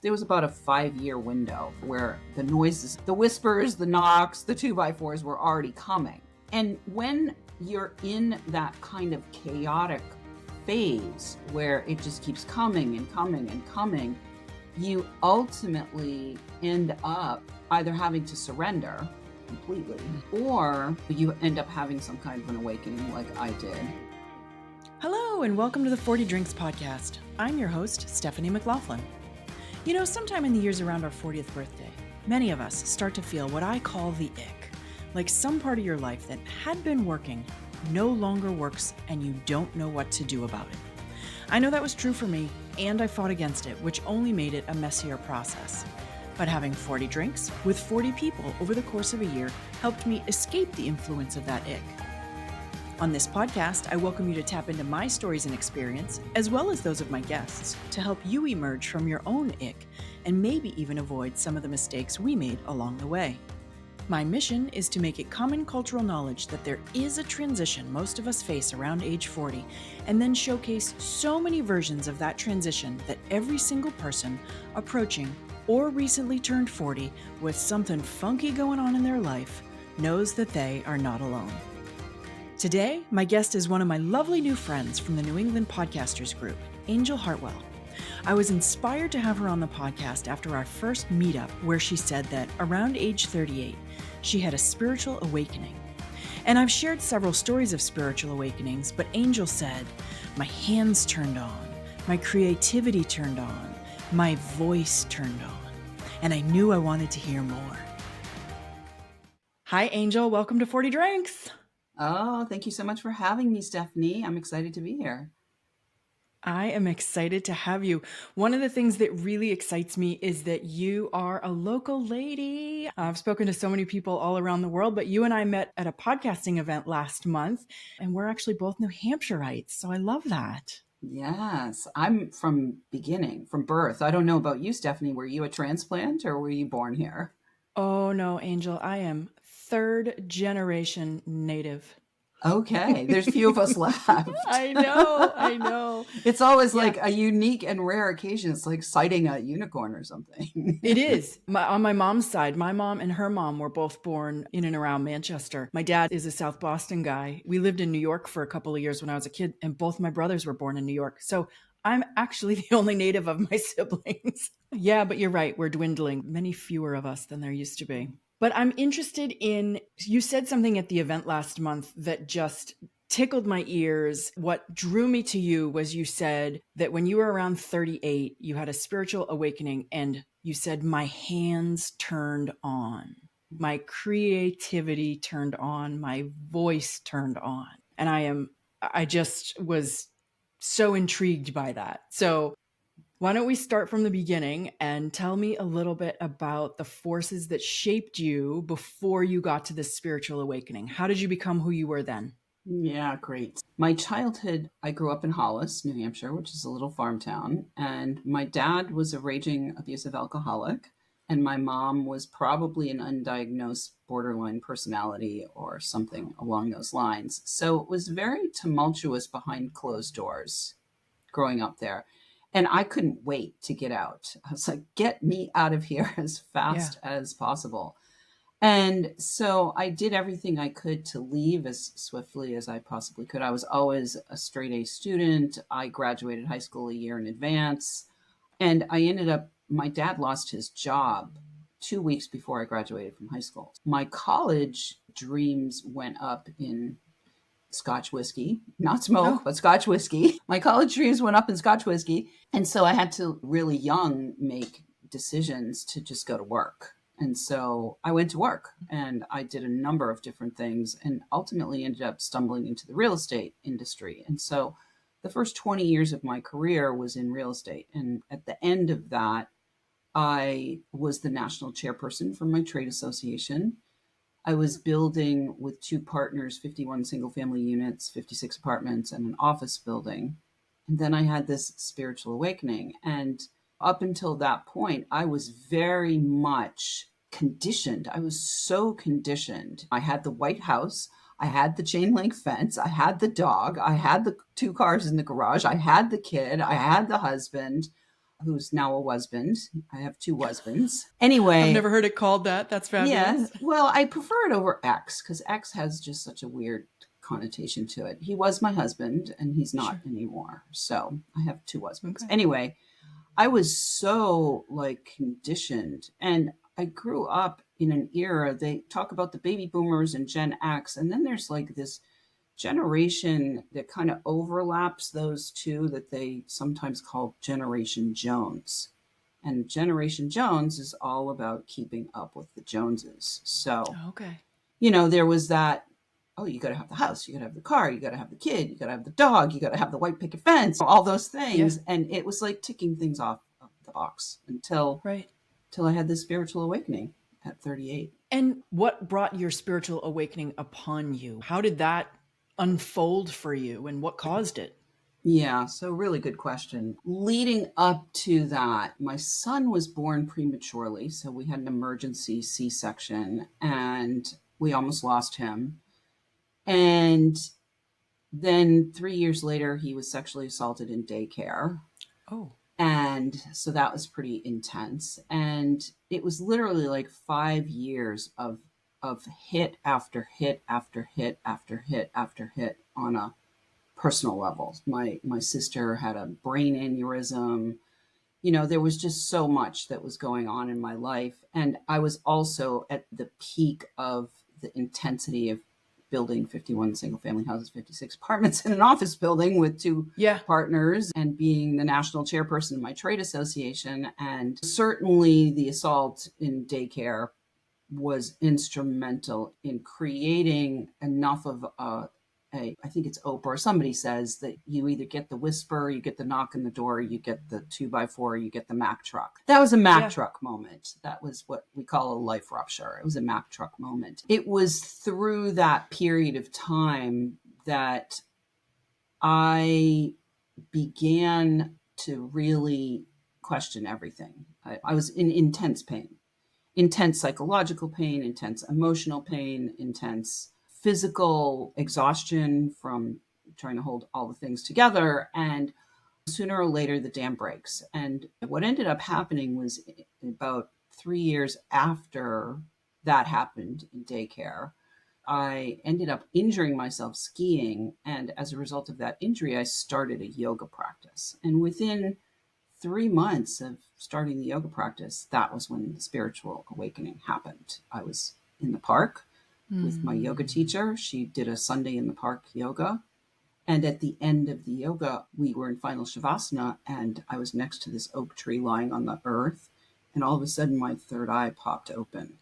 There was about a 5-year window where the noises, the whispers, the knocks, the 2x4s were already coming. And when you're in that kind of chaotic phase where it just keeps coming and coming and coming, you ultimately end up either having to surrender completely, or you end up having some kind of an awakening like I did. Hello, and welcome to the 40 Drinks Podcast. I'm your host, Stephanie McLaughlin. You know, sometime in the years around our 40th birthday, many of us start to feel what I call the ick, like some part of your life that had been working no longer works and you don't know what to do about it. I know that was true for me, and I fought against it, which only made it a messier process. But having 40 drinks with 40 people over the course of a year helped me escape the influence of that ick. On this podcast, I welcome you to tap into my stories and experience, as well as those of my guests, to help you emerge from your own ick and maybe even avoid some of the mistakes we made along the way. My mission is to make it common cultural knowledge that there is a transition most of us face around age 40, and then showcase so many versions of that transition that every single person approaching or recently turned 40 with something funky going on in their life knows that they are not alone. Today, my guest is one of my lovely new friends from the New England Podcasters Group, Anjel Hartwell. I was inspired to have her on the podcast after our first meetup, where she said that around age 38, she had a spiritual awakening. And I've shared several stories of spiritual awakenings, but Anjel said, my hands turned on, my creativity turned on, my voice turned on, and I knew I wanted to hear more. Hi, Anjel. Welcome to 40 Drinks. Oh, thank you so much for having me, Stephanie. I'm excited to be here. I am excited to have you. One of the things that really excites me is that you are a local lady. I've spoken to so many people all around the world, but you and I met at a podcasting event last month, and we're actually both New Hampshireites. So I love that. Yes, I'm from birth. I don't know about you, Stephanie. Were you a transplant or were you born here? Oh no, Anjel, I am third generation native. Okay, there's few of us left. I know. It's always like a unique and rare occasion. It's like sighting a unicorn or something. It is. On my mom's side, my mom and her mom were both born in and around Manchester. My dad is a South Boston guy. We lived in New York for a couple of years when I was a kid, and both my brothers were born in New York. So I'm actually the only native of my siblings. Yeah, but you're right. We're dwindling. Many fewer of us than there used to be. But I'm interested in, you said something at the event last month that just tickled my ears. What drew me to you was you said that when you were around 38, you had a spiritual awakening, and you said, my hands turned on, my creativity turned on, my voice turned on. And I just was so intrigued by that. So why don't we start from the beginning and tell me a little bit about the forces that shaped you before you got to this spiritual awakening? How did you become who you were then? Yeah, great. My childhood, I grew up in Hollis, New Hampshire, which is a little farm town. And my dad was a raging abusive alcoholic. And my mom was probably an undiagnosed borderline personality or something along those lines. So it was very tumultuous behind closed doors growing up there. And I couldn't wait to get out. I was like, get me out of here as fast as possible. And so I did everything I could to leave as swiftly as I possibly could. I was always a straight A student. I graduated high school a year in advance. And I ended up, my dad lost his job 2 weeks before I graduated from high school. My college dreams went up in Scotch whiskey, not smoke, but Scotch whiskey. My college dreams went up in Scotch whiskey. And so I had to really young make decisions to just go to work. And so I went to work and I did a number of different things and ultimately ended up stumbling into the real estate industry. And so the first 20 years of my career was in real estate. And at the end of that, I was the national chairperson for my trade association. I was building with two partners, 51 single family units, 56 apartments, and an office building. And then I had this spiritual awakening. And up until that point, I was very much conditioned. I was so conditioned. I had the White House. I had the chain link fence. I had the dog. I had the 2 cars in the garage. I had the kid. I had the husband. who's now a husband. I have two husbands. I've Anyway, never heard it called that. That's yeah, fabulous. well, I prefer it over ex because ex has just such a weird connotation to it. He was my husband and he's not Sure. anymore. So I have two husbands. Okay. Anyway, I was so like conditioned, and I grew up in an era. They talk about the baby boomers and Gen X, and then there's like this generation that kind of overlaps those two that they sometimes call Generation Jones. And Generation Jones is all about keeping up with the Joneses. So, Okay. there was that, oh, you got to have the house, you got to have the car, you got to have the kid, you got to have the dog, you got to have the white picket fence, all those Yeah. things. And it was like ticking things off of the box until Right. I had this spiritual awakening at 38. And what brought your spiritual awakening upon you? How did that unfold for you and what caused it? Yeah, so really good question. Leading up to that, my son was born prematurely, so we had an emergency C-section and we almost lost him. And then 3 years later, he was sexually assaulted in daycare. Oh. And so that was pretty intense. And it was literally like 5 years of hit after hit after hit after hit after hit on a personal level. My sister had a brain aneurysm. There was just so much that was going on in my life. And I was also at the peak of the intensity of building 51 single family houses, 56 apartments in an office building with two Yeah. partners, and being the national chairperson of my trade association. And certainly the assault in daycare was instrumental in creating enough of I think it's Oprah or somebody says that you either get the whisper, you get the knock on the door, you get the 2x4, you get the Mack truck. That was a Mack Yeah. truck moment. That was what we call a life rupture. It was a Mack truck moment. It was through that period of time that I began to really question everything. I was in intense pain, intense psychological pain, intense emotional pain, intense physical exhaustion from trying to hold all the things together. And sooner or later, the dam breaks. And what ended up happening was about 3 years after that happened in daycare, I ended up injuring myself skiing. And as a result of that injury, I started a yoga practice. And within 3 months of starting the yoga practice, that was when the spiritual awakening happened. I was in the park with my yoga teacher. She did a Sunday in the park yoga. And at the end of the yoga, we were in final shavasana, and I was next to this oak tree lying on the earth. And all of a sudden, my third eye popped open.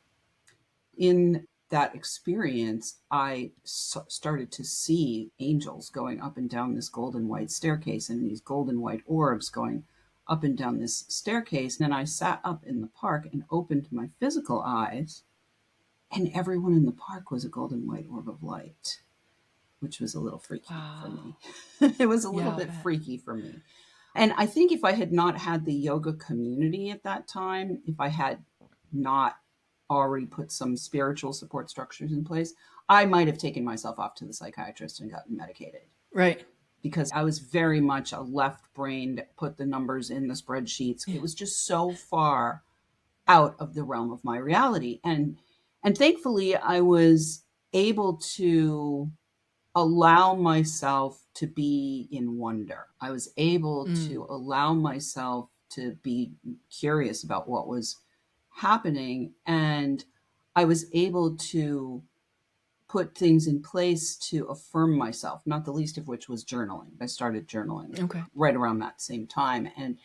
In that experience, I started to see angels going up and down this golden white staircase, and these golden white orbs going up and down this staircase. And then I sat up in the park and opened my physical eyes, and everyone in the park was a golden white orb of light, which was a little freaky for me. It was a little bit freaky for me. And I think if I had not had the yoga community at that time, if I had not already put some spiritual support structures in place, I might have taken myself off to the psychiatrist and gotten medicated. Right. Because I was very much a left-brained, put the numbers in the spreadsheets. Yeah. It was just so far out of the realm of my reality. And thankfully, I was able to allow myself to be in wonder. I was able to allow myself to be curious about what was happening. And I was able to put things in place to affirm myself, not the least of which was journaling. I started journaling right around that same time. And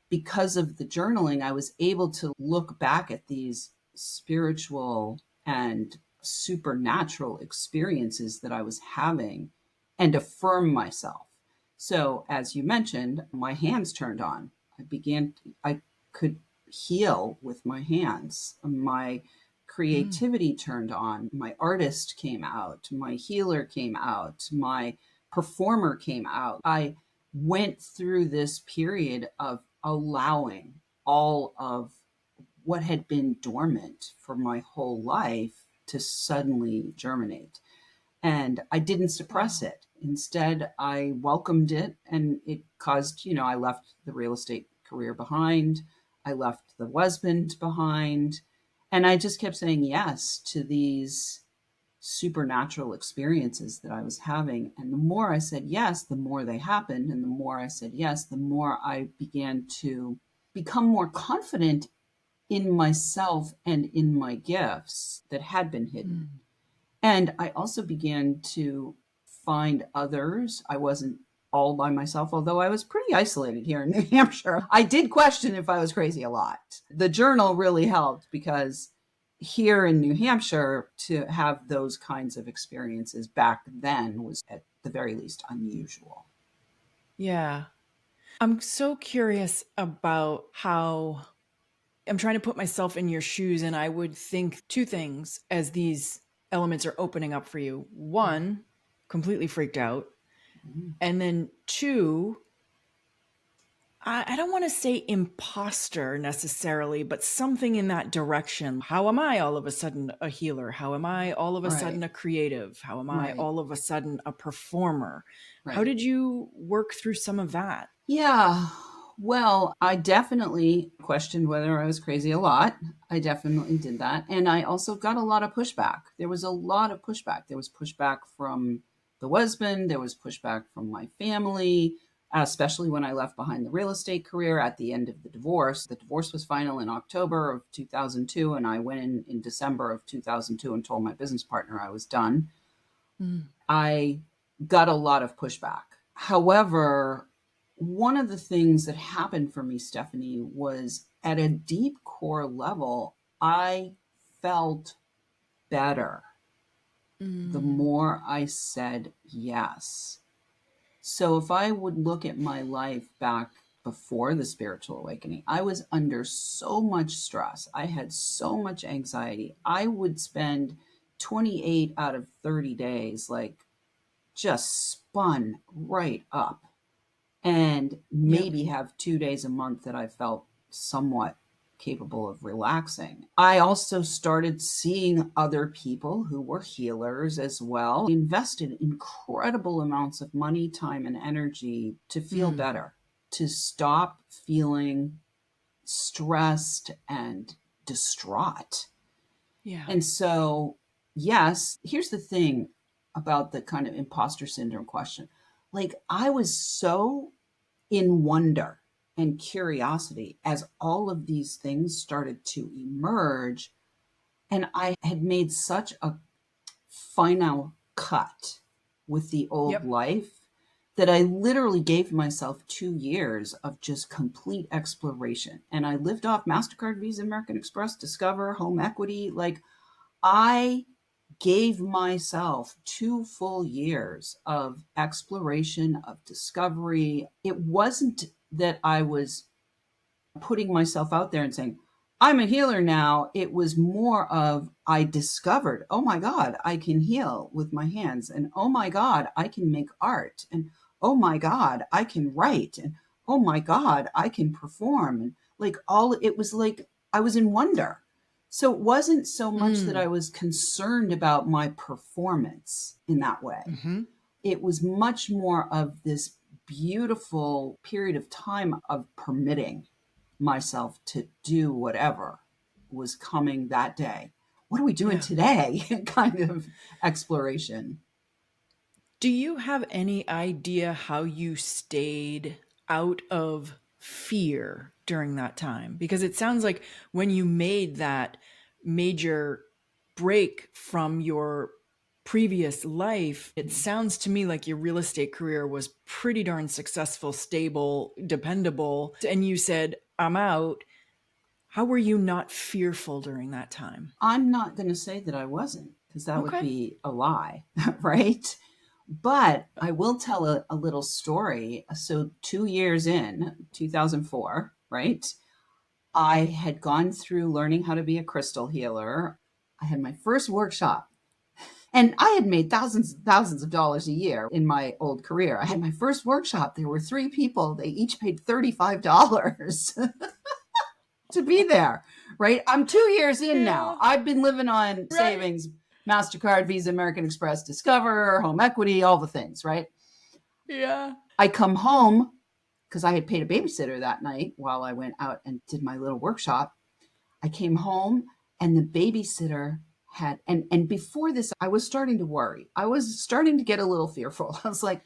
because of the journaling, I was able to look back at these spiritual and supernatural experiences that I was having and affirm myself. So, as you mentioned, my hands turned on. I could heal with my hands. My creativity turned on. My artist came out. My healer came out. My performer came out. I went through this period of allowing all of what had been dormant for my whole life to suddenly germinate. And I didn't suppress it. Instead, I welcomed it, and it caused, I left the real estate career behind. I left the husband behind. And I just kept saying yes to these supernatural experiences that I was having. And the more I said yes, the more they happened. And the more I said yes, the more I began to become more confident in myself and in my gifts that had been hidden. And I also began to find others. I wasn't all by myself, although I was pretty isolated here in New Hampshire. I did question if I was crazy a lot. The journal really helped because here in New Hampshire, to have those kinds of experiences back then was at the very least unusual. Yeah. I'm so curious about how I'm trying to put myself in your shoes, and I would think two things as these elements are opening up for you. One, completely freaked out. And then two, I don't want to say imposter necessarily, but something in that direction. How am I all of a sudden a healer? How am I all of a sudden a creative? How am I all of a sudden a performer? How did you work through some of that? Yeah. Well, I definitely questioned whether I was crazy a lot. I definitely did that. And I also got a lot of pushback. There was a lot of pushback. There was pushback from the husband. There was pushback from my family, especially when I left behind the real estate career at the end of the divorce. The divorce was final in October of 2002. And I went in December of 2002 and told my business partner I was done. I got a lot of pushback. However, one of the things that happened for me, Stephanie, was at a deep core level, I felt better the more I said yes. So if I would look at my life back before the spiritual awakening, I was under so much stress. I had so much anxiety. I would spend 28 out of 30 days like just spun right up, and maybe have 2 days a month that I felt somewhat capable of relaxing. I also started seeing other people who were healers as well. I invested incredible amounts of money, time, and energy to feel better, to stop feeling stressed and distraught. Yeah. And so, yes, here's the thing about the kind of imposter syndrome question. Like, I was so in wonder and curiosity as all of these things started to emerge. And I had made such a final cut with the old life that I literally gave myself 2 years of just complete exploration. And I lived off MasterCard, Visa, American Express, Discover, home equity. Like, I gave myself 2 full years of exploration, of discovery. It wasn't that I was putting myself out there and saying, I'm a healer now. It was more of I discovered, oh my God, I can heal with my hands. And oh my God, I can make art. And oh my God, I can write. And oh my God, I can perform. And like it was like I was in wonder. So it wasn't so much that I was concerned about my performance in that way. It was much more of this beautiful period of time of permitting myself to do whatever was coming that day. What are we doing today? Kind of exploration. Do you have any idea how you stayed out of fear during that time? Because it sounds like when you made that major break from your previous life, it sounds to me like your real estate career was pretty darn successful, stable, dependable. And you said, I'm out. How were you not fearful during that time? I'm not going to say that I wasn't, because that would be a lie, right? But I will tell a little story. So 2 years in, 2004, right? I had gone through learning how to be a crystal healer. I had my first workshop. And I had made thousands and thousands of dollars a year in my old career. I had my first workshop. There were 3 people. They each paid $35 to be there, right? I'm 2 years in now. I've been living on savings, MasterCard, Visa, American Express, Discover, home equity, all the things, right? Yeah. I come home because I had paid a babysitter that night while I went out and did my little workshop. I came home and the babysitter had, and before this, I was starting to worry. I was starting to get a little fearful. I was like,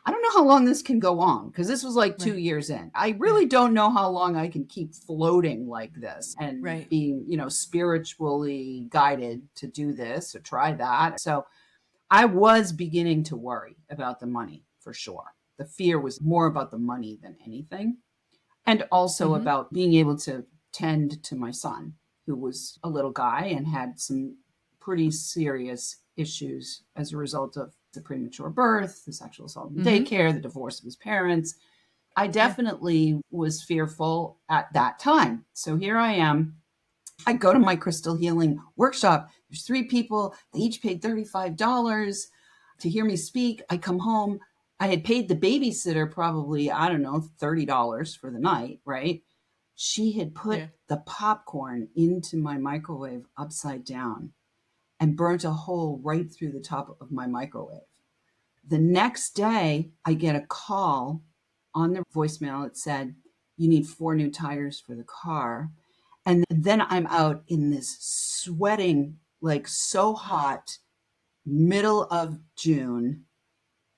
I don't know how long this can go on, because this was like 2 years in. I really don't know how long I can keep floating like this and being, spiritually guided to do this or try that. So I was beginning to worry about the money for sure. The fear was more about the money than anything. And also about being able to tend to my son, who was a little guy and had some pretty serious issues as a result of the premature birth, the sexual assault in daycare, the divorce of his parents. I definitely was fearful at that time. So here I am. I go to my crystal healing workshop. There's 3 people. They each paid $35 to hear me speak. I come home. I had paid the babysitter probably, I don't know, $30 for the night, right? She had put the popcorn into my microwave upside down and burnt a hole right through the top of my microwave. The next day, I get a call on the voicemail. It said, you need 4 new tires for the car. And then I'm out in this sweating, like so hot, middle of June.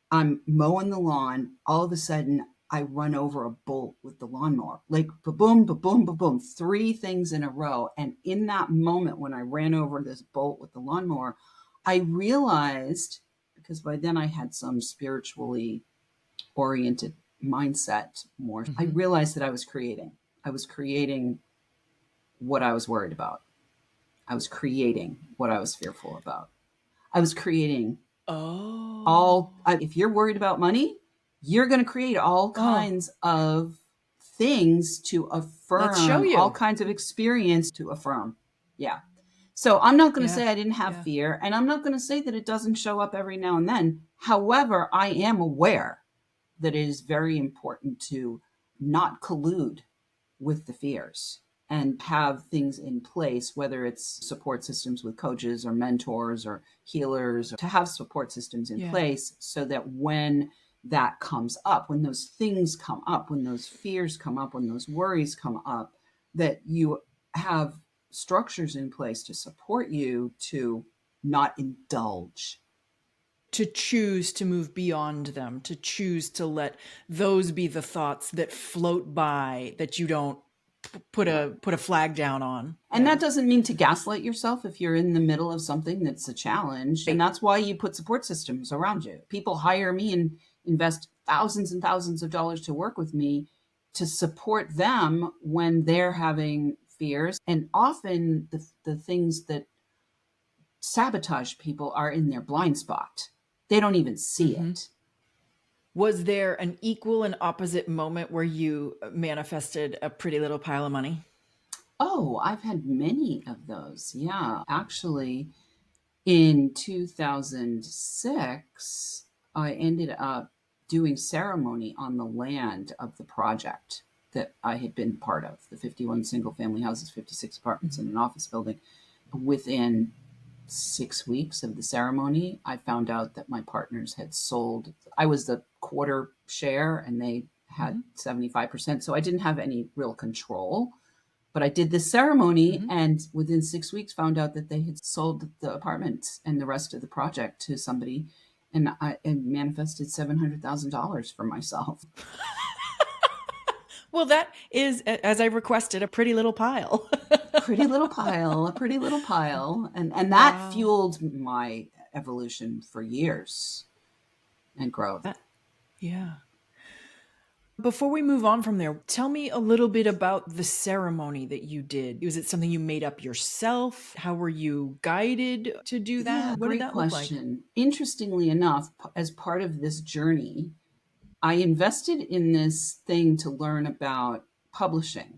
I'm mowing the lawn. All of a sudden, I run over a bolt with the lawnmower, like ba-boom, ba-boom, ba-boom, 3 things in a row. And in that moment, when I ran over this bolt with the lawnmower, I realized, because by then I had some spiritually oriented mindset more, I realized that I was creating. I was creating what I was worried about. I was creating what I was fearful about. I was creating if you're worried about money, you're going to create all kinds of things to affirm. Let's show you. All kinds of experience to affirm. Yeah. So I'm not going to say I didn't have fear, and I'm not going to say that it doesn't show up every now and then. However, I am aware that it is very important to not collude with the fears and have things in place, whether it's support systems with coaches or mentors or healers, to have support systems in place so that when that comes up, when those things come up, when those fears come up, when those worries come up, that you have structures in place to support you to not indulge. To choose to move beyond them, to choose to let those be the thoughts that float by, that you don't put a flag down on. And that doesn't mean to gaslight yourself if you're in the middle of something that's a challenge. And that's why you put support systems around you. People hire me and invest thousands and thousands of dollars to work with me to support them when they're having fears. And often the things that sabotage people are in their blind spot. They don't even see it. Was there an equal and opposite moment where you manifested a pretty little pile of money? Oh, I've had many of those. Yeah. Actually, in 2006, I ended up doing ceremony on the land of the project that I had been part of, the 51 single family houses, 56 apartments and an office building. Within 6 weeks of the ceremony, I found out that my partners had sold. I was the quarter share and they had 75%. So I didn't have any real control, but I did this ceremony and within 6 weeks found out that they had sold the apartment and the rest of the project to somebody. And I manifested $700,000 for myself. Well, that is, as I requested, a pretty little pile. A pretty little pile. And that fueled my evolution for years and growth. Yeah. Before we move on from there, tell me a little bit about the ceremony that you did. Was it something you made up yourself? How were you guided to do that? Yeah, what great did that question. look like? Interestingly enough, as part of this journey, I invested in this thing to learn about publishing.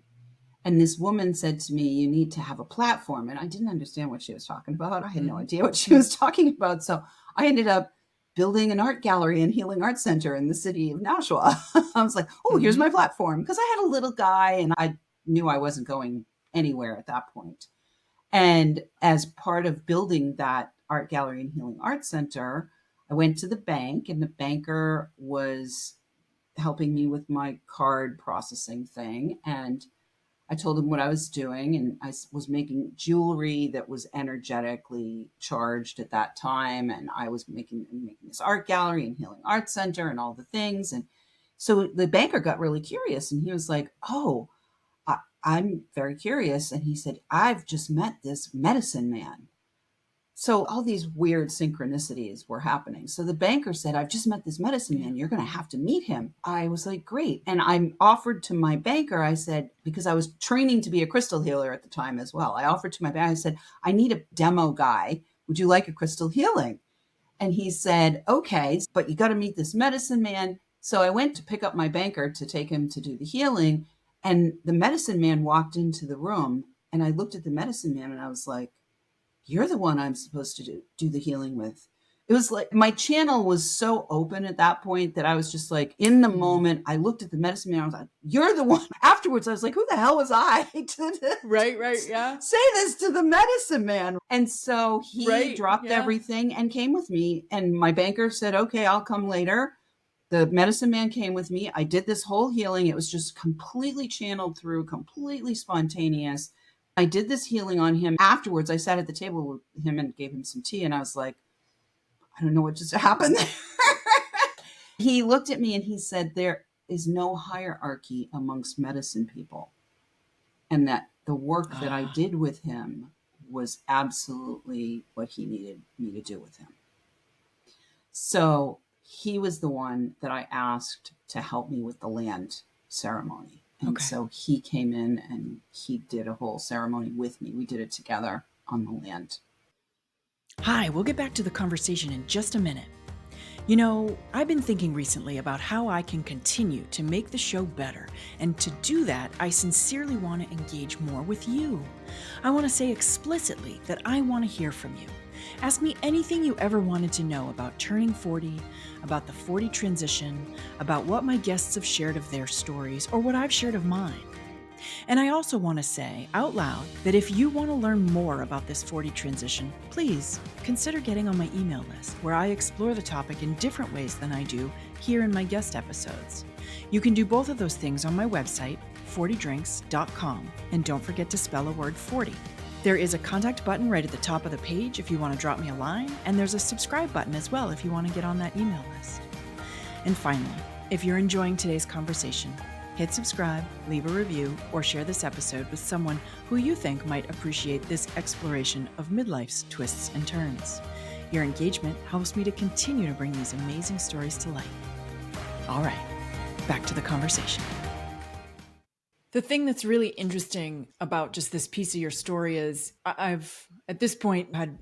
And this woman said to me, you need to have a platform. And I didn't understand what she was talking about. I had no idea what she was talking about. So I ended up building an art gallery and healing art center in the city of Nashua. I was like, oh, here's my platform. Because I had a little guy and I knew I wasn't going anywhere at that point. And as part of building that art gallery and healing art center, I went to the bank and the banker helping me with my card processing thing. And I told him what I was doing, and was making jewelry that was energetically charged at that time. And I was making this art gallery and healing art center and all the things. And so the banker got really curious, and he was like, "Oh, I'm very curious." And he said, "I've just met this medicine man." So all these weird synchronicities were happening. So the banker said, "I've just met this medicine man. You're going to have to meet him." I was like, "Great." And I offered to my banker, I said, because I was training to be a crystal healer at the time as well. I offered to my banker, I said, "I need a demo guy. Would you like a crystal healing?" And he said, "Okay, but you got to meet this medicine man." So I went to pick up my banker to take him to do the healing. And the medicine man walked into the room, and I looked at the medicine man and I was like, "You're the one I'm supposed to do the healing with." It was like my channel was so open at that point that I was just like, in the moment, I looked at the medicine man. I was like, "You're the one." Afterwards, I was like, who the hell was I to Right, yeah. say this to the medicine man? And so he Right, dropped yeah. everything and came with me. And my banker said, "Okay, I'll come later." The medicine man came with me. I did this whole healing. It was just completely channeled through, completely spontaneous. I did this healing on him. Afterwards, I sat at the table with him and gave him some tea. And I was like, I don't know what just happened there. He looked at me and he said, "There is no hierarchy amongst medicine people." And that the work that I did with him was absolutely what he needed me to do with him. So he was the one that I asked to help me with the land ceremony. And so he came in and he did a whole ceremony with me. We did it together on the land. Hi, we'll get back to the conversation in just a minute. You know, I've been thinking recently about how I can continue to make the show better. And to do that, I sincerely want to engage more with you. I want to say explicitly that I want to hear from you. Ask me anything you ever wanted to know about turning 40, about the 40 transition, about what my guests have shared of their stories, or what I've shared of mine. And I also want to say out loud that if you want to learn more about this 40 transition, please consider getting on my email list, where I explore the topic in different ways than I do here in my guest episodes. You can do both of those things on my website, 40drinks.com, and don't forget to spell a word 40. There is a contact button right at the top of the page if you want to drop me a line, and there's a subscribe button as well if you want to get on that email list. And finally, if you're enjoying today's conversation, hit subscribe, leave a review, or share this episode with someone who you think might appreciate this exploration of midlife's twists and turns. Your engagement helps me to continue to bring these amazing stories to light. All right, back to the conversation. The thing that's really interesting about just this piece of your story is I've, at this point, had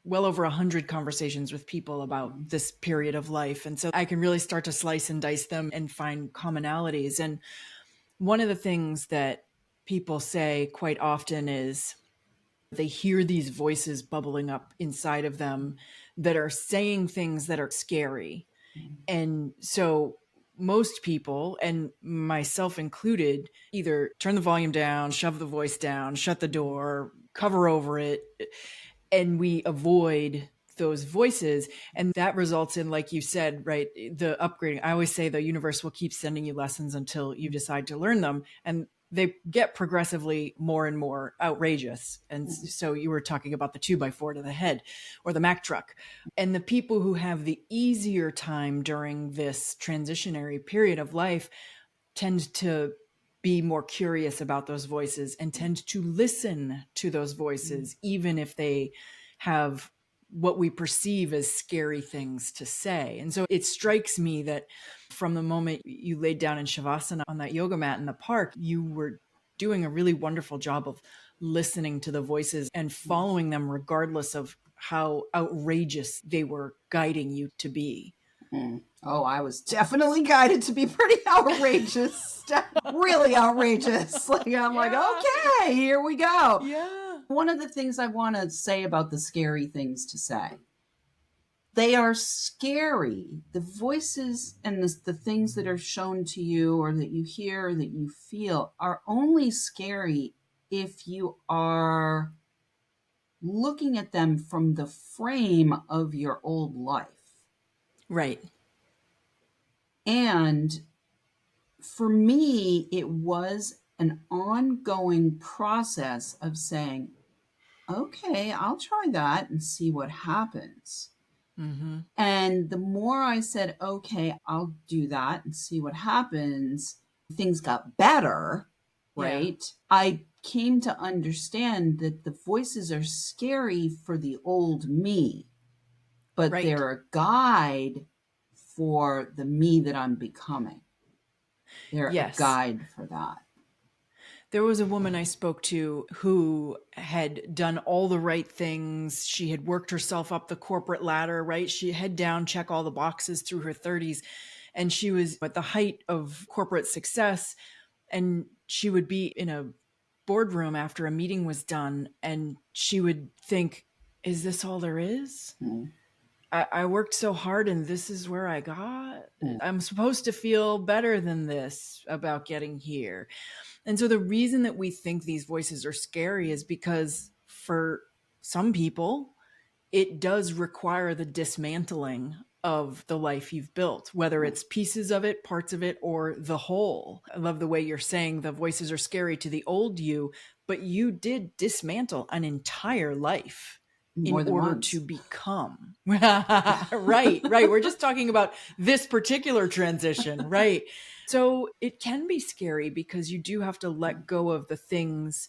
well over 100 conversations with people about this period of life. And so I can really start to slice and dice them and find commonalities. And one of the things that people say quite often is they hear these voices bubbling up inside of them that are saying things that are scary. And so most people, and myself included, either turn the volume down, shove the voice down, shut the door, cover over it, and we avoid those voices. And that results in, like you said, right, the upgrading. I always say the universe will keep sending you lessons until you decide to learn them. And they get progressively more and more outrageous. And so you were talking about the 2x4 to the head or the Mack truck. And the people who have the easier time during this transitionary period of life tend to be more curious about those voices and tend to listen to those voices, even if they have what we perceive as scary things to say. And so it strikes me that from the moment you laid down in Shavasana on that yoga mat in the park, you were doing a really wonderful job of listening to the voices and following them regardless of how outrageous they were guiding you to be. Oh, I was definitely guided to be pretty outrageous, really outrageous. Like I'm like, okay, here we go. Yeah. One of the things I want to say about the scary things to say, they are scary. The voices and the things that are shown to you or that you hear or that you feel are only scary if you are looking at them from the frame of your old life. Right. And For me, it was an ongoing process of saying, okay, I'll try that and see what happens. Mm-hmm. And the more I said, okay, I'll do that and see what happens, things got better, Yeah. right? I came to understand that the voices are scary for the old me, but Right. they're a guide for the me that I'm becoming. They're a Yes. guide for that. There was a woman I spoke to who had done all the right things. She had worked herself up the corporate ladder, right? She head down, check all the boxes through her 30s. And she was at the height of corporate success. And she would be in a boardroom after a meeting was done. And she would think, is this all there is? Mm, I worked so hard and this is where I got. mm, I'm supposed to feel better than this about getting here. And so the reason that we think these voices are scary is because for some people, it does require the dismantling of the life you've built, whether mm. it's pieces of it, parts of it, or the whole. I love the way you're saying the voices are scary to the old you, but you did dismantle an entire life in More than order once. to become. Right, right. We're just talking about this particular transition, right? So it can be scary because you do have to let go of the things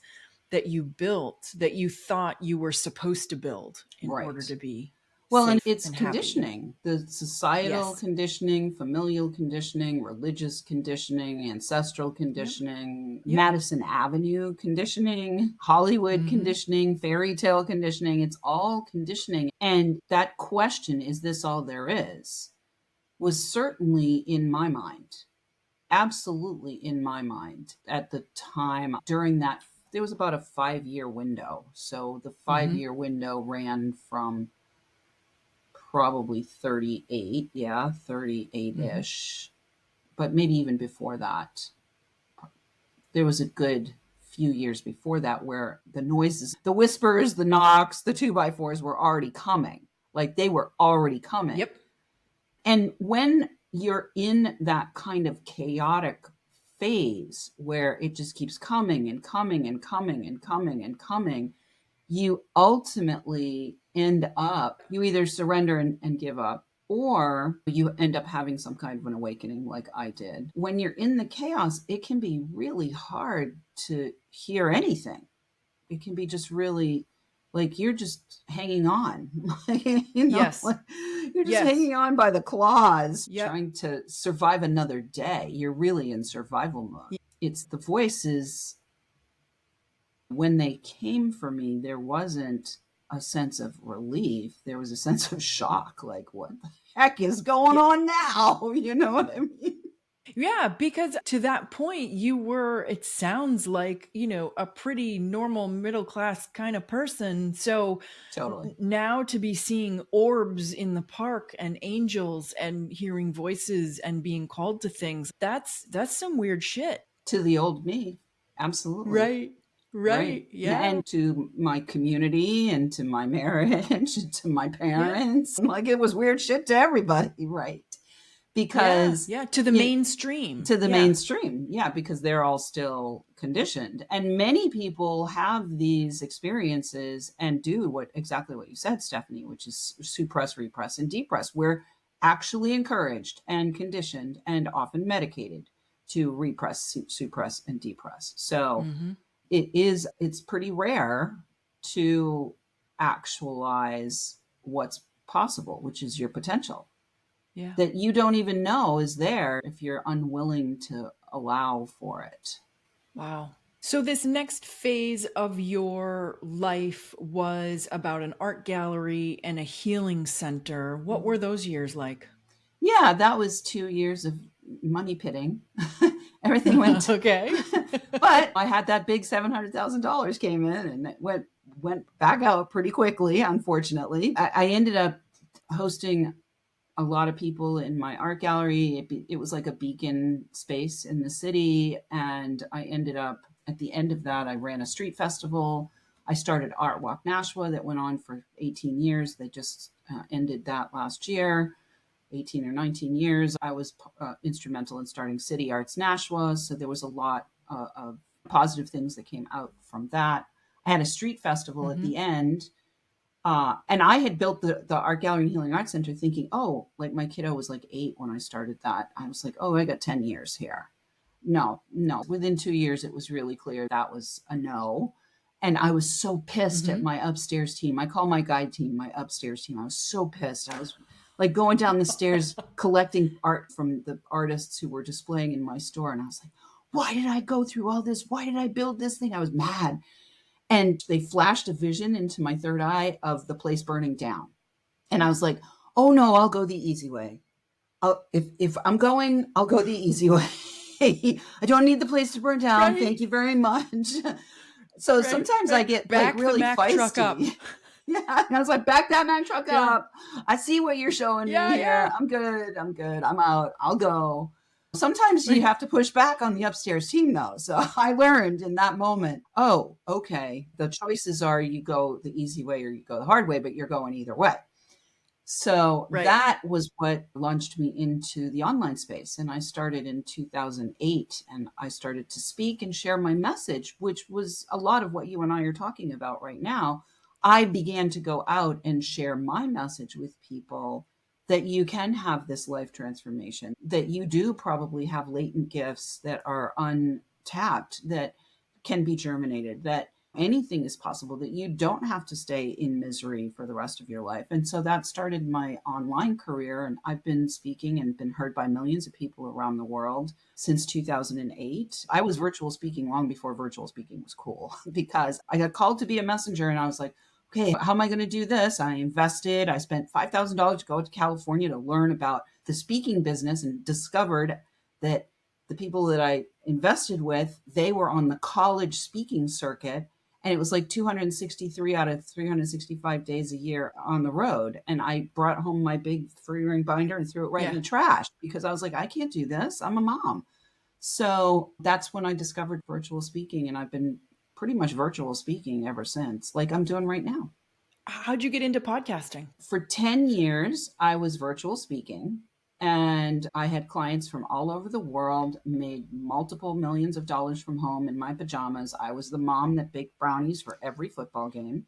that you built that you thought you were supposed to build in order Right. to be Well, and safe it's and happy. conditioning, the societal Yes. conditioning, familial conditioning, religious conditioning, ancestral Yep. conditioning, Yep. Madison Avenue conditioning, Hollywood Mm-hmm. conditioning, fairy tale conditioning. It's all conditioning. And that question, is this all there is, was certainly in my mind, absolutely in my mind at the time. During that, there was about a 5 year window. So the five Mm-hmm. year window ran from probably 38. Yeah, 38 Mm-hmm. ish. But maybe even before that. There was a good few years before that where the noises, the whispers, the knocks, the 2x4s were already coming. Like they were already coming. Yep. And when you're in that kind of chaotic phase where it just keeps coming and coming and coming and coming and coming, you ultimately end up, you either surrender and give up, or you end up having some kind of an awakening like I did. When you're in the chaos, it can be really hard to hear anything. It can be just really like you're just hanging on. Yes. Like you're just Yes. hanging on by the claws, Yep. trying to survive another day. You're really in survival mode. It's the voices. When they came for me, there wasn't a sense of relief. There was a sense of shock. Like, what the heck is going Yeah. on now? You know what I mean? Yeah, because to that point, you were, it sounds like, a pretty normal middle class kind of person. So Totally. now to be seeing orbs in the park and angels and hearing voices and being called to things, that's some weird shit. To the old me. Absolutely. Right. Right. Right. Yeah. And to my community and to my marriage and to my Yeah. parents. Like it was weird shit to everybody. Right. Yeah. Because Yeah. To the you, mainstream. to the Yeah. mainstream. Yeah, because they're all still conditioned. And many people have these experiences and do exactly what you said, Stephanie, which is suppress, repress, and depress. We're actually encouraged and conditioned and often medicated to repress, suppress, and depress. So Mm-hmm. it's pretty rare to actualize what's possible, which is your potential Yeah. that you don't even know is there if you're unwilling to allow for it. Wow. So, this next phase of your life was about an art gallery and a healing center. What were those years like? Yeah, that was 2 years of money pitting. Everything went, Okay. but I had that big $700,000 came in and it went back out pretty quickly. Unfortunately, I ended up hosting a lot of people in my art gallery. It was like a beacon space in the city. And I ended up, at the end of that, I ran a street festival. I started Art Walk Nashua that went on for 18 years. They just ended that last year. 18 or 19 years. I was instrumental in starting City Arts Nashua. So there was a lot of positive things that came out from that. I had a street festival at the end. And I had built the Art Gallery and Healing Arts Center thinking, oh, like my kiddo was like 8 when I started that. I was like, oh, I got 10 years here. No. Within 2 years, it was really clear that was a no. And I was so pissed at my upstairs team. I call my guide team my upstairs team. I was so pissed. I was like going down the stairs collecting art from the artists who were displaying in my store. And I was like, why did I go through all this? Why did I build this thing? I was mad. And they flashed a vision into my third eye of the place burning down. And I was like, oh no, I'll go the easy way. If I'm going, I'll go the easy way. I don't need the place to burn down. Right. Thank you very much. So sometimes I get like really feisty. Yeah. And I was like, back that Mack truck up. I see what you're showing me here. Yeah. I'm good. I'm out. I'll go. Sometimes you have to push back on the upstairs team, though. So I learned in that moment, oh, okay, the choices are you go the easy way or you go the hard way, but you're going either way. So that was what launched me into the online space. And I started in 2008 and I started to speak and share my message, which was a lot of what you and I are talking about right now. I began to go out and share my message with people that you can have this life transformation, that you do probably have latent gifts that are untapped, that can be germinated, that anything is possible, that you don't have to stay in misery for the rest of your life. And so that started my online career. And I've been speaking and been heard by millions of people around the world since 2008. I was virtual speaking long before virtual speaking was cool because I got called to be a messenger and I was like, okay, how am I going to do this? I invested, I spent $5,000 to go to California to learn about the speaking business and discovered that the people that I invested with, they were on the college speaking circuit. And it was like 263 out of 365 days a year on the road. And I brought home my big 3-ring binder and threw it right in the trash because I was like, I can't do this. I'm a mom. So that's when I discovered virtual speaking. And I've been pretty much virtual speaking ever since, like I'm doing right now. How'd you get into podcasting? For 10 years, I was virtual speaking. And I had clients from all over the world, made multiple millions of dollars from home in my pajamas. I was the mom that baked brownies for every football game.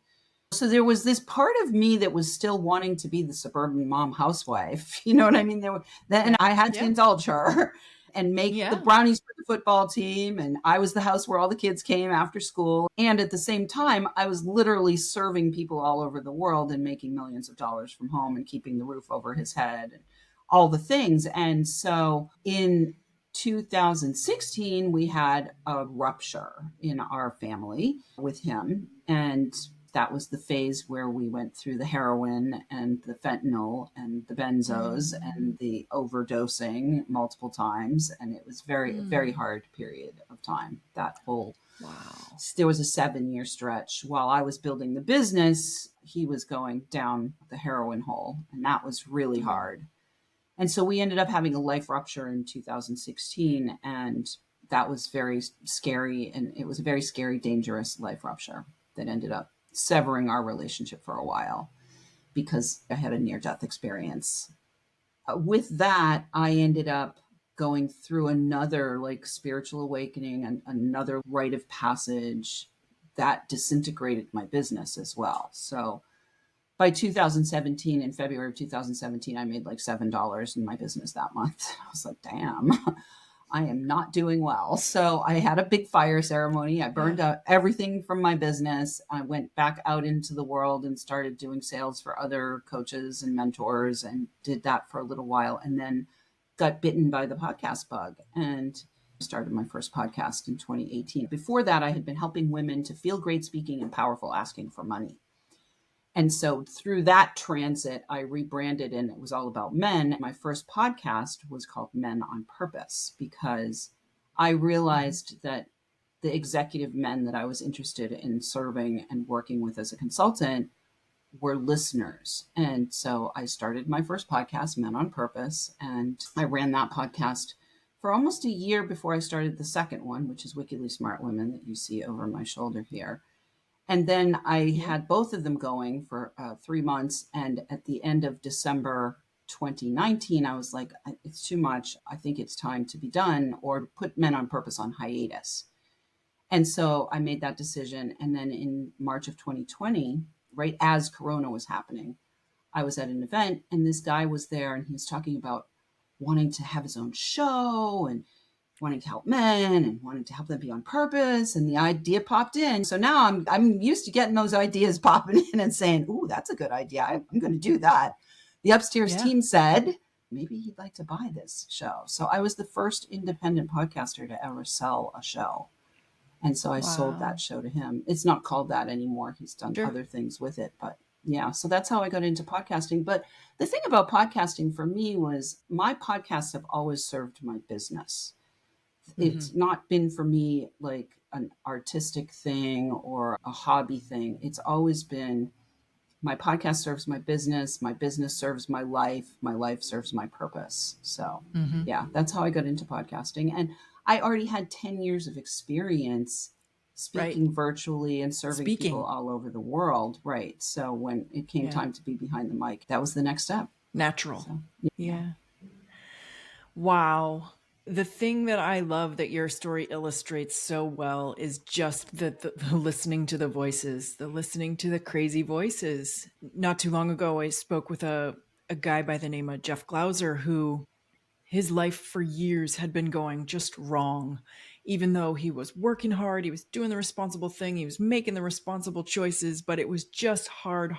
So there was this part of me that was still wanting to be the suburban mom housewife. You know what I mean? And I had to indulge her and make the brownies for the football team. And I was the house where all the kids came after school. And at the same time, I was literally serving people all over the world and making millions of dollars from home and keeping the roof over his head and all the things. And so in 2016, we had a rupture in our family with him. And that was the phase where we went through the heroin and the fentanyl and the benzos and the overdosing multiple times. And it was very hard period of time. That whole, there was a 7-year stretch while I was building the business, he was going down the heroin hole. And that was really hard. And so we ended up having a life rupture in 2016. And that was very scary. And it was a very scary, dangerous life rupture that ended up severing our relationship for a while because I had a near-death experience. With that, I ended up going through another like spiritual awakening and another rite of passage that disintegrated my business as well. So by 2017, in February of 2017, I made like $7 in my business that month. I was like, damn, I am not doing well. So I had a big fire ceremony. I burned out everything from my business. I went back out into the world and started doing sales for other coaches and mentors and did that for a little while and then got bitten by the podcast bug and started my first podcast in 2018. Before that, I had been helping women to feel great speaking and powerful asking for money. And so through that transit, I rebranded and it was all about men. My first podcast was called Men on Purpose because I realized that the executive men that I was interested in serving and working with as a consultant were listeners. And so I started my first podcast, Men on Purpose, and I ran that podcast for almost a year before I started the second one, which is Wickedly Smart Women that you see over my shoulder here. And then I had both of them going for 3 months. And at the end of December 2019, I was like, it's too much. I think it's time to be done or put Men on Purpose on hiatus. And so I made that decision. And then in March of 2020, right as Corona was happening, I was at an event and this guy was there and he was talking about wanting to have his own show and wanting to help men and wanting to help them be on purpose. And the idea popped in. So now I'm used to getting those ideas popping in and saying, ooh, that's a good idea. I'm going to do that. The upstairs team said, maybe he'd like to buy this show. So I was the first independent podcaster to ever sell a show. And so I sold that show to him. It's not called that anymore. He's done other things with it. But yeah, so that's how I got into podcasting. But the thing about podcasting for me was my podcasts have always served my business. It's not been for me like an artistic thing or a hobby thing. It's always been my podcast serves my business serves my life serves my purpose. So yeah, that's how I got into podcasting. And I already had 10 years of experience speaking virtually and serving people all over the world. Right. So when it came time to be behind the mic, that was the next step. Natural. So, yeah. Wow. The thing that I love that your story illustrates so well is just the listening to the voices, the listening to the crazy voices. Not too long ago, I spoke with a guy by the name of Jeff Glauser, who his life for years had been going just wrong. Even though he was working hard, he was doing the responsible thing, he was making the responsible choices, but it was just hard.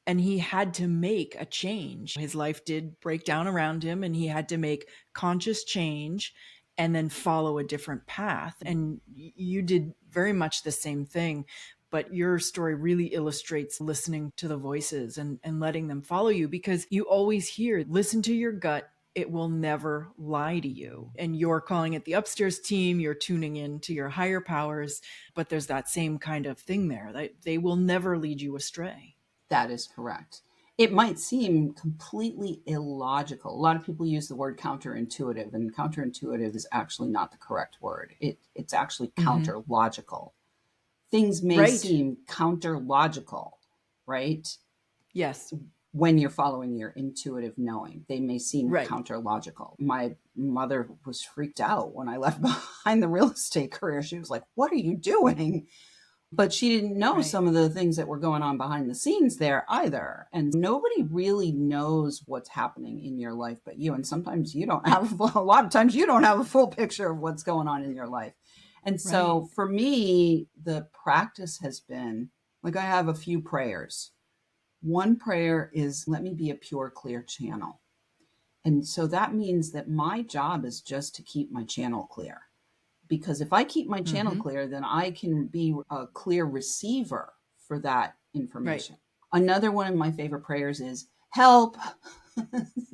And he had to make a change. His life did break down around him and he had to make conscious change and then follow a different path. And you did very much the same thing. But your story really illustrates listening to the voices and letting them follow you, because you always hear, listen to your gut. It will never lie to you. And you're calling it the upstairs team. You're tuning in to your higher powers. But there's that same kind of thing there. They will never lead you astray. That is correct. It might seem completely illogical. A lot of people use the word counterintuitive, and counterintuitive is actually not the correct word. It's actually counterlogical. Things may seem counterlogical, right? Yes. When you're following your intuitive knowing, they may seem counterlogical. My mother was freaked out when I left behind the real estate career. She was like, what are you doing? But she didn't know some of the things that were going on behind the scenes there either. And nobody really knows what's happening in your life but you. And sometimes you don't have, a lot of times you don't have a full picture of what's going on in your life. And so for me, the practice has been, like, I have a few prayers. One prayer is, let me be a pure, clear channel. And so that means that my job is just to keep my channel clear. Because if I keep my channel clear, then I can be a clear receiver for that information. Another one of my favorite prayers is, help,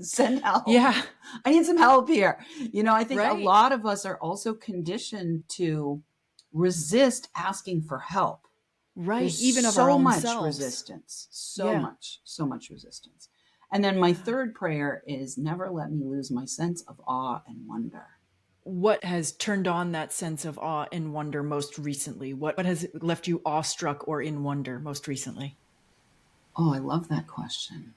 send help. Yeah. I need some help here. You know, I think a lot of us are also conditioned to resist asking for help. Right. There's even of our own much selves. Resistance. So much resistance. And then my third prayer is, never let me lose my sense of awe and wonder. What has turned on that sense of awe and wonder most recently? What has left you awestruck or in wonder most recently? Oh, I love that question.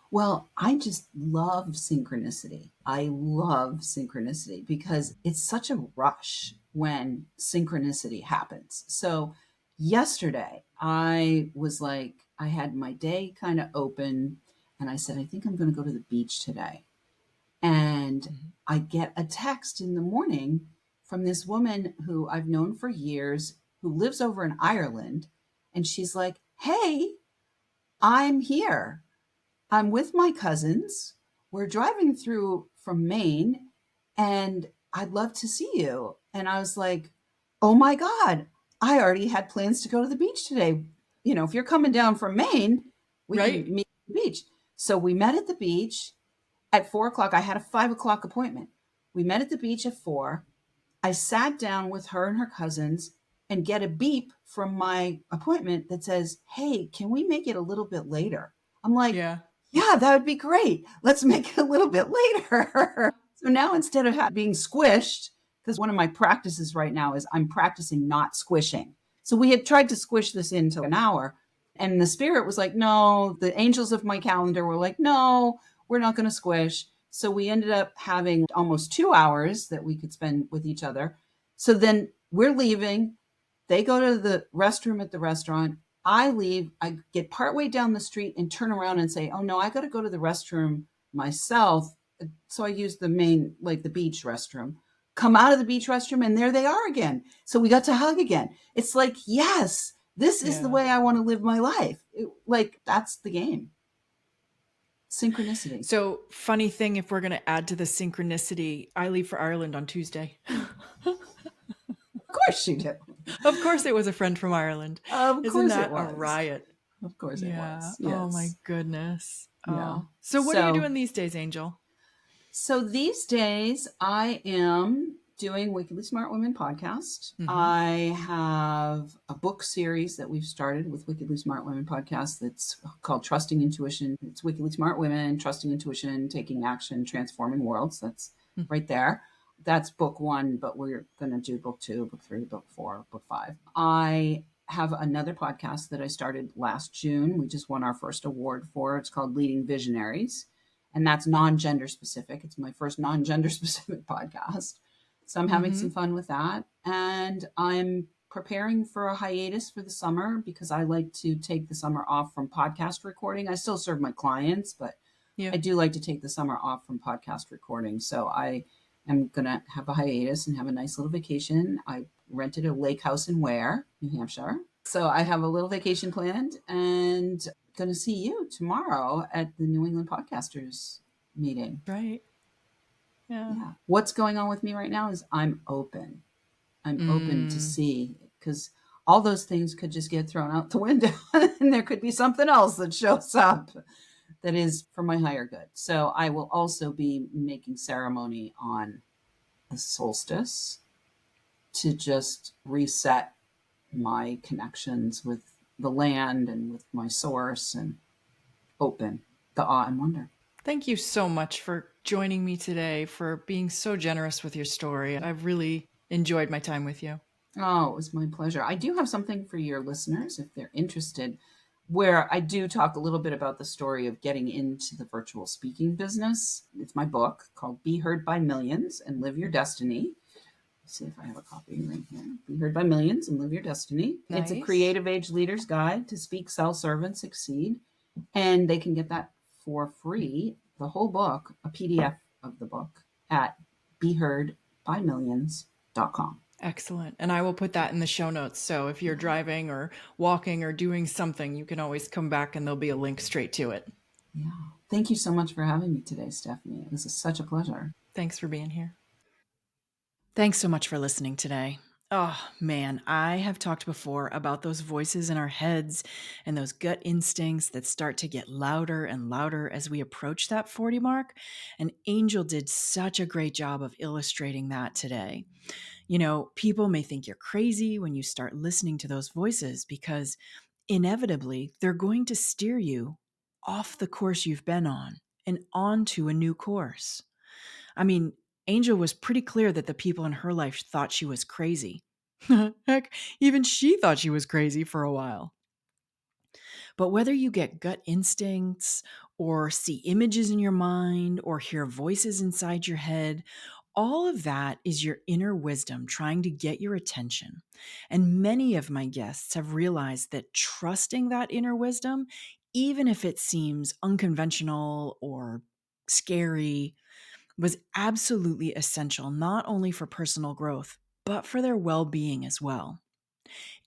Well, I just love synchronicity. I love synchronicity because it's such a rush when synchronicity happens. So yesterday, I was like, I had my day kind of open and I said, I think I'm going to go to the beach today. And I get a text in the morning from this woman who I've known for years, who lives over in Ireland. And she's like, hey, I'm here. I'm with my cousins. We're driving through from Maine and I'd love to see you. And I was like, oh my God, I already had plans to go to the beach today. You know, if you're coming down from Maine, we can meet at the beach. So we met at the beach. At 4:00, I had a 5:00 appointment. We met at the beach at 4:00. I sat down with her and her cousins and get a beep from my appointment that says, hey, can we make it a little bit later? I'm like, yeah, that would be great. Let's make it a little bit later. So now instead of being squished, because one of my practices right now is I'm practicing not squishing. So we had tried to squish this into an hour. And the spirit was like, no, the angels of my calendar were like, no, we're not going to squish. So we ended up having almost 2 hours that we could spend with each other. So then we're leaving. They go to the restroom at the restaurant. I leave. I get partway down the street and turn around and say, oh no, I got to go to the restroom myself. So I use the main, like the beach restroom. Come out of the beach restroom and there they are again. So we got to hug again. It's like, yes, this is the way I want to live my life. Like, that's the game. Synchronicity. So, funny thing, if we're going to add to the synchronicity, I leave for Ireland on Tuesday. Of course you do. Of course it was a friend from Ireland. Of Isn't course that it was. a riot? Of course it was. Yes. Oh my goodness. Yeah. So what are you doing these days, Angel? So these days I am doing Wickedly Smart Women podcast. Mm-hmm. I have a book series that we've started with Wickedly Smart Women podcast that's called Trusting Intuition. It's Wickedly Smart Women, Trusting Intuition, Taking Action, Transforming Worlds. That's right there. That's book 1, but we're going to do book 2, book 3, book 4, book 5. I have another podcast that I started last June. We just won our first award for. It's called Leading Visionaries. And that's non-gender specific. It's my first non-gender specific podcast. So I'm having some fun with that. And I'm preparing for a hiatus for the summer because I like to take the summer off from podcast recording. I still serve my clients, but I do like to take the summer off from podcast recording. So I am going to have a hiatus and have a nice little vacation. I rented a lake house in Ware, New Hampshire. So I have a little vacation planned and going to see you tomorrow at the New England Podcasters meeting. Right. Yeah. What's going on with me right now is I'm open. I'm open to see, because all those things could just get thrown out the window and there could be something else that shows up that is for my higher good. So I will also be making ceremony on the solstice to just reset my connections with the land and with my source and open the awe and wonder. Thank you so much for joining me today, for being so generous with your story. I've really enjoyed my time with you. Oh, it was my pleasure. I do have something for your listeners if they're interested, where I do talk a little bit about the story of getting into the virtual speaking business. It's my book called Be Heard by Millions and Live Your Destiny. Let's see if I have a copy right here. Be Heard by Millions and Live Your Destiny. Nice. It's a creative age leader's guide to speak, sell, serve, and succeed. And they can get that for free, the whole book, a PDF of the book, at beheardbymillions.com. Excellent. And I will put that in the show notes. So if you're driving or walking or doing something, you can always come back and there'll be a link straight to it. Yeah. Thank you so much for having me today, Stephanie. It was such a pleasure. Thanks for being here. Thanks so much for listening today. Oh man, I have talked before about those voices in our heads and those gut instincts that start to get louder and louder as we approach that 40 mark. And Angel did such a great job of illustrating that today. You know, people may think you're crazy when you start listening to those voices because inevitably they're going to steer you off the course you've been on and onto a new course. I mean, Angel was pretty clear that the people in her life thought she was crazy. Heck, even she thought she was crazy for a while. But whether you get gut instincts or see images in your mind or hear voices inside your head, all of that is your inner wisdom trying to get your attention. And many of my guests have realized that trusting that inner wisdom, even if it seems unconventional or scary, was absolutely essential, not only for personal growth, but for their well-being as well.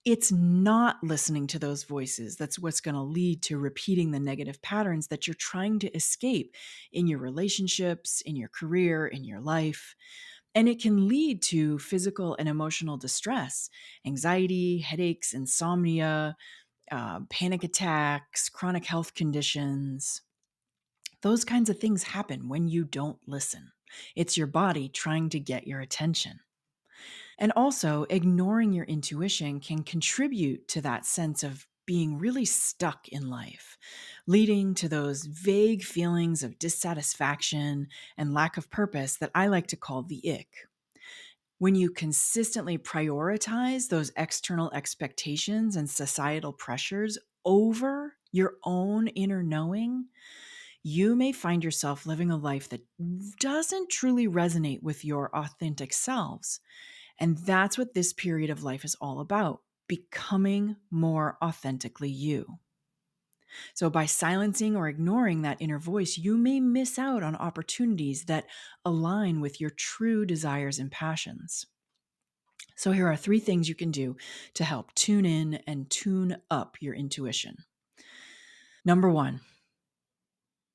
It's not listening to those voices that's what's going to lead to repeating the negative patterns that you're trying to escape in your relationships, in your career, in your life. And it can lead to physical and emotional distress, anxiety, headaches, insomnia, panic attacks, chronic health conditions. Those kinds of things happen when you don't listen. It's your body trying to get your attention. And also, ignoring your intuition can contribute to that sense of being really stuck in life, leading to those vague feelings of dissatisfaction and lack of purpose that I like to call the ick. When you consistently prioritize those external expectations and societal pressures over your own inner knowing, you may find yourself living a life that doesn't truly resonate with your authentic selves. And that's what this period of life is all about, becoming more authentically you. So by silencing or ignoring that inner voice, you may miss out on opportunities that align with your true desires and passions. So here are 3 things you can do to help tune in and tune up your intuition. Number 1,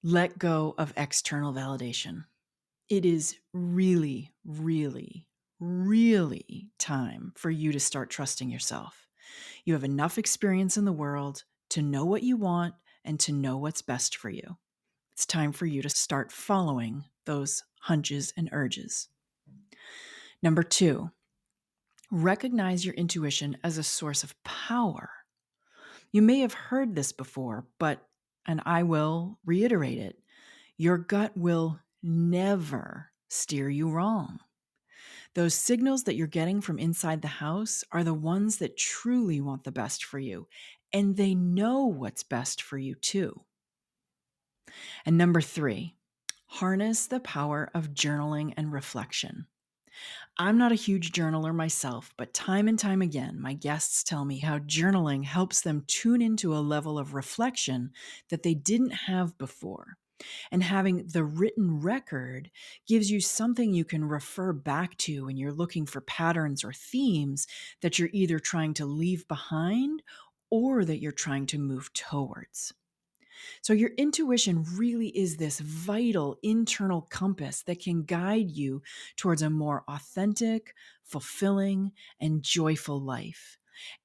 let go of external validation. It is really, really, really time for you to start trusting yourself. You have enough experience in the world to know what you want and to know what's best for you. It's time for you to start following those hunches and urges. Number 2, recognize your intuition as a source of power. You may have heard this before, and I will reiterate it, your gut will never steer you wrong. Those signals that you're getting from inside the house are the ones that truly want the best for you, and they know what's best for you too. And number 3, harness the power of journaling and reflection. I'm not a huge journaler myself, but time and time again, my guests tell me how journaling helps them tune into a level of reflection that they didn't have before. And having the written record gives you something you can refer back to when you're looking for patterns or themes that you're either trying to leave behind or that you're trying to move towards. So your intuition really is this vital internal compass that can guide you towards a more authentic, fulfilling, and joyful life.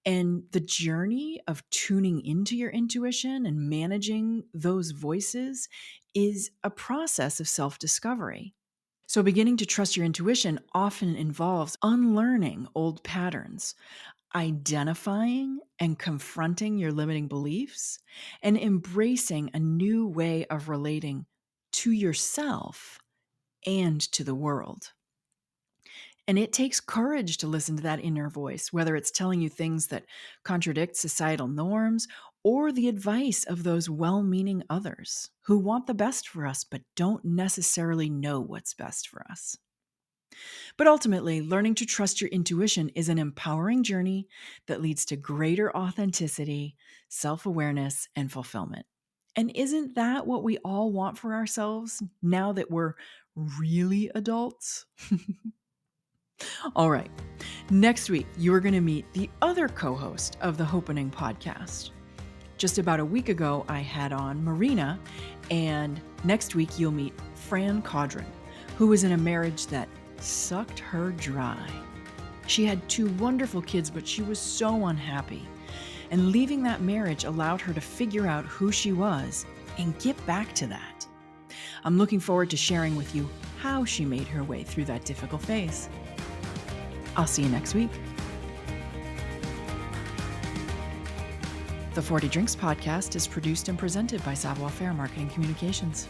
And the journey of tuning into your intuition and managing those voices is a process of self-discovery. So beginning to trust your intuition often involves unlearning old patterns, identifying and confronting your limiting beliefs, and embracing a new way of relating to yourself and to the world. And it takes courage to listen to that inner voice, whether it's telling you things that contradict societal norms or the advice of those well-meaning others who want the best for us but don't necessarily know what's best for us. But ultimately, learning to trust your intuition is an empowering journey that leads to greater authenticity, self-awareness, and fulfillment. And isn't that what we all want for ourselves now that we're really adults? All right. Next week, you are going to meet the other co-host of the Hopening podcast. Just about a week ago, I had on Marina, and next week you'll meet Fran Caudron, who was in a marriage that sucked her dry. She had 2 wonderful kids, but she was so unhappy. And leaving that marriage allowed her to figure out who she was and get back to that. I'm looking forward to sharing with you how she made her way through that difficult phase. I'll see you next week. The 40 Drinks podcast is produced and presented by Savoir Faire Marketing Communications.